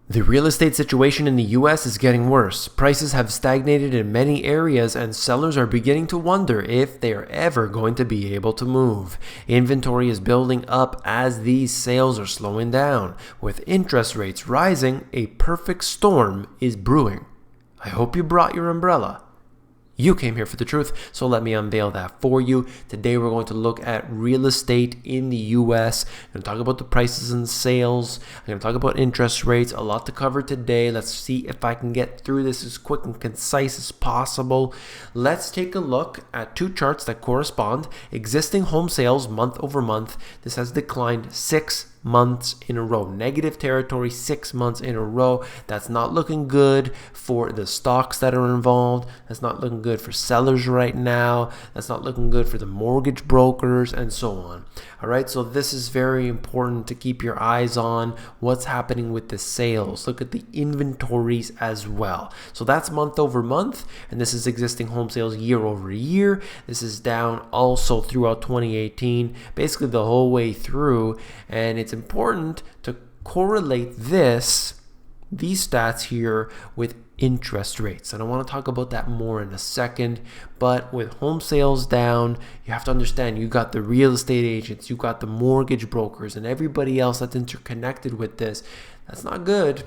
The real estate situation in the US is getting worse. Prices have stagnated in many areas, and sellers are beginning to wonder if they are ever going to be able to move. Inventory is building up as these sales are slowing down. With interest rates rising, a perfect storm is brewing. I hope you brought your umbrella. You came here for the truth, so let me unveil that for you. Today we're going to look at real estate in the US. I'm going to talk about the prices and sales. I'm going to talk about interest rates. A lot to cover today. Let's see if I can get through this as quick and concise as possible. Let's take a look at two charts that correspond. Existing home sales month over month. This has declined 6 months in a row. Negative territory 6 months in a row. That's not looking good for the stocks that are involved. That's not looking good for sellers right now. That's not looking good for the mortgage brokers and so on. All right, so this is very important to keep your eyes on what's happening with the sales. Look at the inventories as well. So that's month over month, and this is existing home sales year over year. This is down also throughout 2018, basically the whole way through, and it's important to correlate these stats here with interest rates. And I want to talk about that more in a second. But with home sales down, you have to understand you got the real estate agents, you got the mortgage brokers, and everybody else that's interconnected with this. That's not good.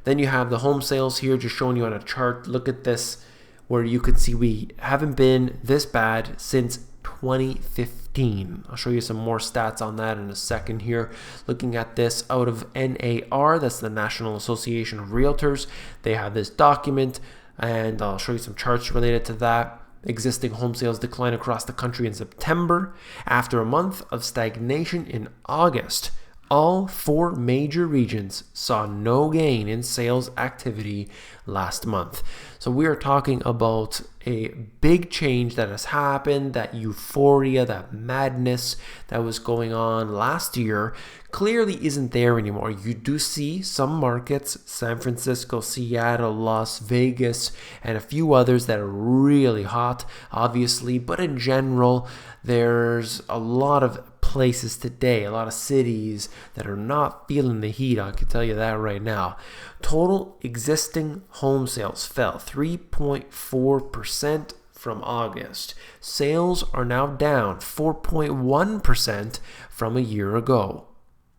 Then you have the home sales here, just showing you on a chart. Look at this, where you can see we haven't been this bad since 2015. I'll show you some more stats on that in a second here. Looking at this out of NAR, that's the National Association of Realtors. They have this document, and I'll show you some charts related to that. Existing home sales decline across the country in September after a month of stagnation in August. All 4 major regions saw no gain in sales activity last month. So we are talking about a big change that has happened, that euphoria, that madness that was going on last year clearly isn't there anymore. You do see some markets, San Francisco, Seattle, Las Vegas, and a few others that are really hot, obviously, but in general, there's a lot of places today, a lot of cities that are not feeling the heat. I can tell you that right now. Total existing home sales fell 3.4% from August. Sales are now down 4.1% from a year ago.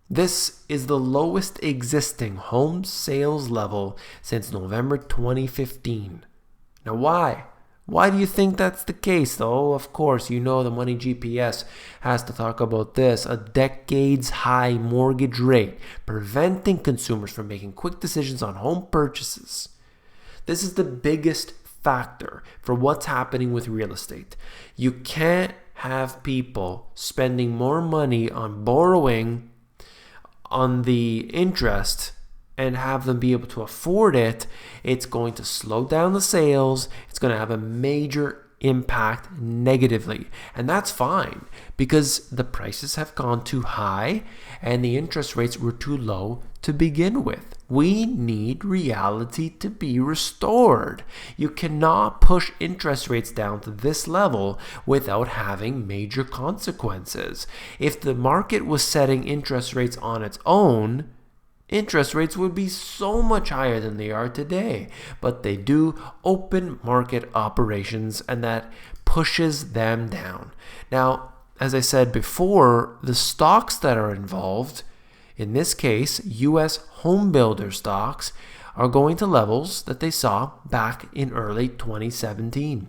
This is the lowest existing home sales level since November 2015. Now why? Why do you think that's the case, though? Of course, you know the Money GPS has to talk about this. A decades-high mortgage rate preventing consumers from making quick decisions on home purchases. This is the biggest factor for what's happening with real estate. You can't have people spending more money on borrowing on the interest and have them be able to afford it. It's going to slow down the sales. It's going to have a major impact negatively. And that's fine because the prices have gone too high and the interest rates were too low to begin with. We need reality to be restored. You cannot push interest rates down to this level without having major consequences. If the market was setting interest rates on its own, interest rates would be so much higher than they are today, but they do open market operations and that pushes them down. Now, as I said before, the stocks that are involved, in this case, US home builder stocks, are going to levels that they saw back in early 2017.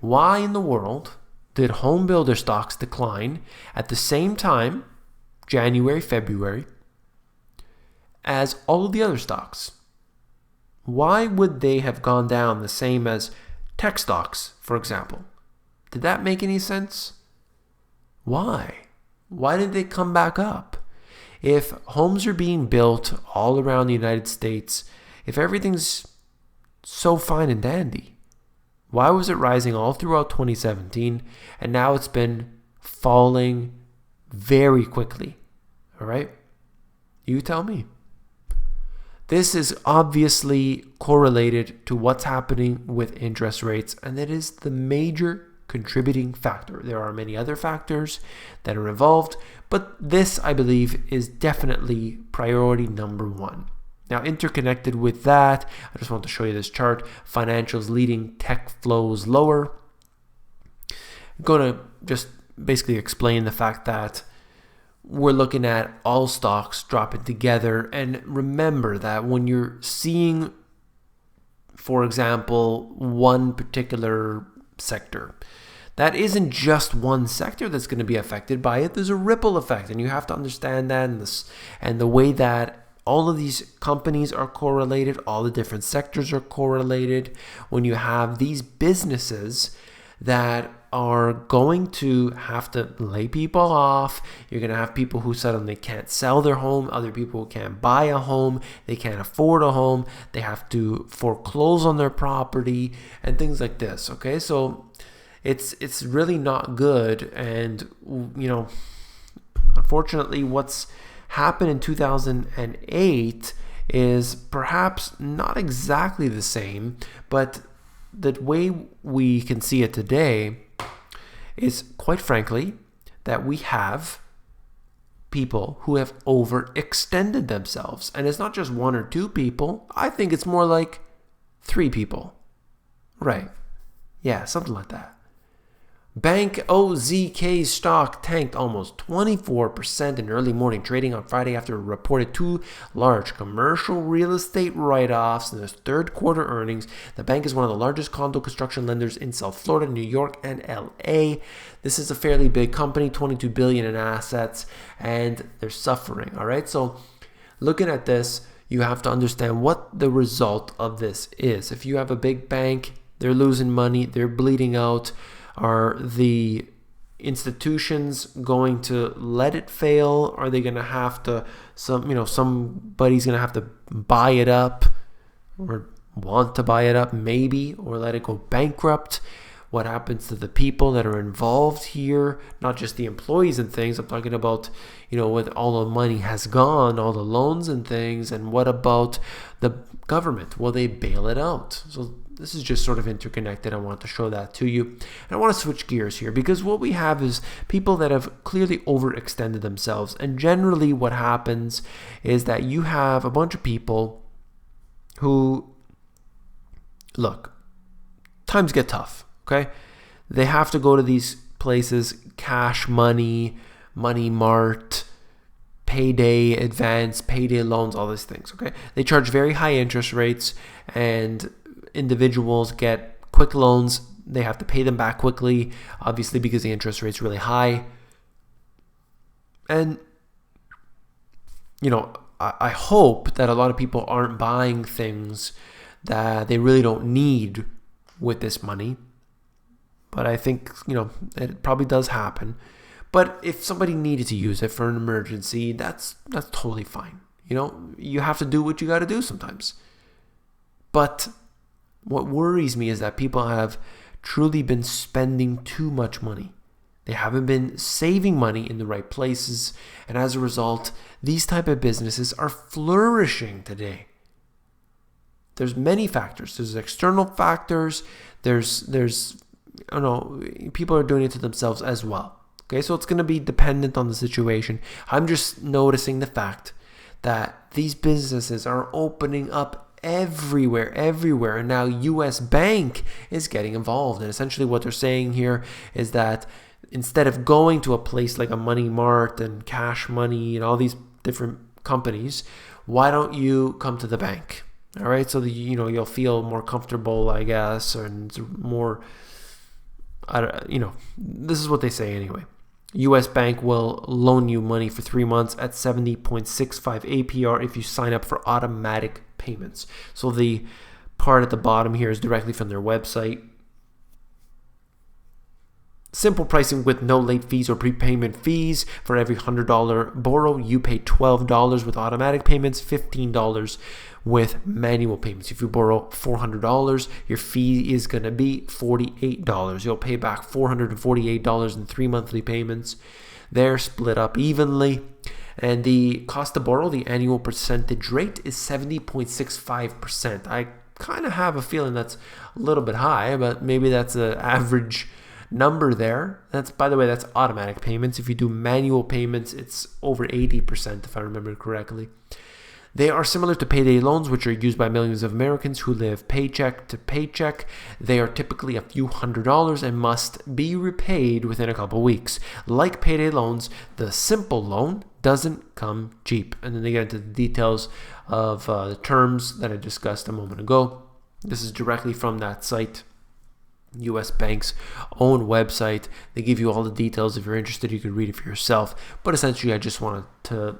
Why in the world did home builder stocks decline at the same time, January, February, as all of the other stocks? Why would they have gone down the same as tech stocks, for example? Did that make any sense? Why? Why did they come back up? If homes are being built all around the United States, if everything's so fine and dandy, why was it rising all throughout 2017 and now it's been falling very quickly? All right? You tell me. This is obviously correlated to what's happening with interest rates, and that is the major contributing factor. There are many other factors that are involved, but this, I believe, is definitely priority number one. Now, interconnected with that, I just want to show you this chart. Financials leading, tech flows lower. I'm going to just basically explain the fact that we're looking at all stocks dropping together. And remember that when you're seeing, for example, one particular sector, that isn't just one sector that's going to be affected by it. There's a ripple effect, and you have to understand that, and the way that all of these companies are correlated, all the different sectors are correlated. When you have these businesses that are going to have to lay people off, you're going to have people who suddenly can't sell their home, other people who can't buy a home, they can't afford a home, they have to foreclose on their property, and things like this. Okay, so it's really not good. And unfortunately, what's happened in 2008 is perhaps not exactly the same, but the way we can see it today is, quite frankly, that we have people who have overextended themselves. And it's not just one or two people. I think it's more like 3 people. Right. Yeah, something like that. Bank OZK stock tanked almost 24% in early morning trading on Friday after it reported 2 large commercial real estate write-offs in its third quarter earnings. The bank is one of the largest condo construction lenders in South Florida, New York, and LA. This is a fairly big company, $22 billion in assets, and they're suffering. All right, so looking at this, you have to understand what the result of this is. If you have a big bank, they're losing money, they're bleeding out. Are the institutions going to let it fail? Are they going to have to, somebody's going to have to buy it up, or want to buy it up maybe, or let it go bankrupt? What happens to the people that are involved here? Not just the employees and things. I'm talking about, when all the money has gone, all the loans and things. And what about the government? Will they bail it out? So this is just sort of interconnected. I want to show that to you. And I want to switch gears here, because what we have is people that have clearly overextended themselves. And generally what happens is that you have a bunch of people who, look, times get tough, okay? They have to go to these places, Cash Money, Money Mart, payday advance, payday loans, all these things, okay? They charge very high interest rates, and individuals get quick loans. They have to pay them back quickly, obviously, because the interest rate's really high. And, I hope that a lot of people aren't buying things that they really don't need with this money. But I think, it probably does happen. But if somebody needed to use it for an emergency, that's totally fine. You have to do what you got to do sometimes. But what worries me is that people have truly been spending too much money. They haven't been saving money in the right places, and as a result, these type of businesses are flourishing today. There's many factors. There's external factors. There's people are doing it to themselves as well. Okay, so it's going to be dependent on the situation. I'm just noticing the fact that these businesses are opening up everywhere, and now U.S. Bank is getting involved. And essentially what they're saying here is that instead of going to a place like a Money Mart and Cash Money and all these different companies, why don't you come to the bank? All right, so that you'll feel more comfortable, I guess, and more, this is what they say anyway. U.S. Bank will loan you money for 3 months at 70.65 APR if you sign up for automatic payments. So the part at the bottom here is directly from their website. Simple pricing with no late fees or prepayment fees. For every $100 borrow, you pay $12 with automatic payments, $15 with manual payments. If you borrow $400, your fee is going to be $48. You'll pay back $448 in 3 monthly payments. They're split up evenly. And the cost to borrow, the annual percentage rate is 70.65%. I kind of have a feeling that's a little bit high, but maybe that's an average number there. That's, by the way, that's automatic payments. If you do manual payments, it's over 80%, if I remember correctly. They are similar to payday loans, which are used by millions of Americans who live paycheck to paycheck. They are typically a few $100s and must be repaid within a couple weeks. Like payday loans, the simple loan doesn't come cheap. And then they get into the details of the terms that I discussed a moment ago. This is directly from that site, U.S. Bank's own website. They give you all the details. If you're interested, you could read it for yourself. But essentially, I just wanted to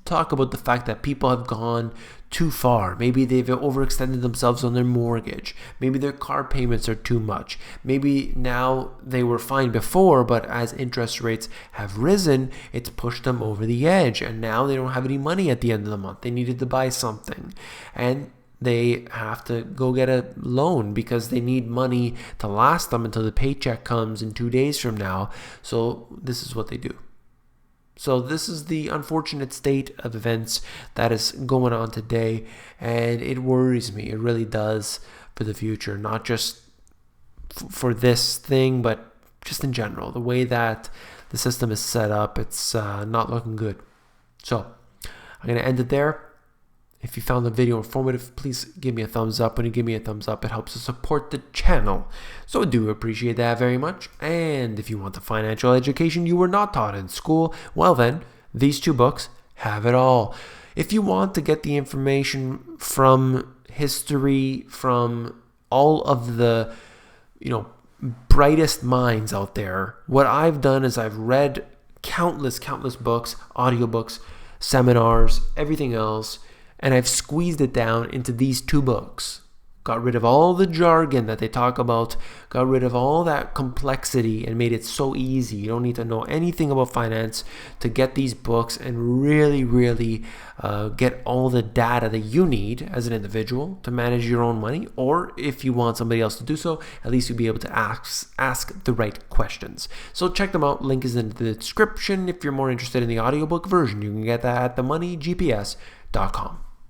talk about the fact that people have gone too far. Maybe they've overextended themselves on their mortgage. Maybe their car payments are too much. Maybe now they were fine before, but as interest rates have risen, it's pushed them over the edge. And now they don't have any money at the end of the month. They needed to buy something. And they have to go get a loan because they need money to last them until the paycheck comes in 2 days from now. So this is what they do. So this is the unfortunate state of events that is going on today, and it worries me. It really does for the future, not just for this thing, but just in general. The way that the system is set up, it's not looking good. So I'm going to end it there. If you found the video informative, please give me a thumbs up. When you give me a thumbs up, it helps to support the channel. So I do appreciate that very much. And if you want the financial education you were not taught in school, well then, these two books have it all. If you want to get the information from history, from all of the, brightest minds out there, what I've done is I've read countless books, audiobooks, seminars, everything else, and I've squeezed it down into these two books. Got rid of all the jargon that they talk about, got rid of all that complexity, and made it so easy. You don't need to know anything about finance to get these books and really get all the data that you need as an individual to manage your own money. Or if you want somebody else to do so, at least you'll be able to ask the right questions. So check them out. Link is in the description. If you're more interested in the audiobook version, you can get that at themoneygps.com.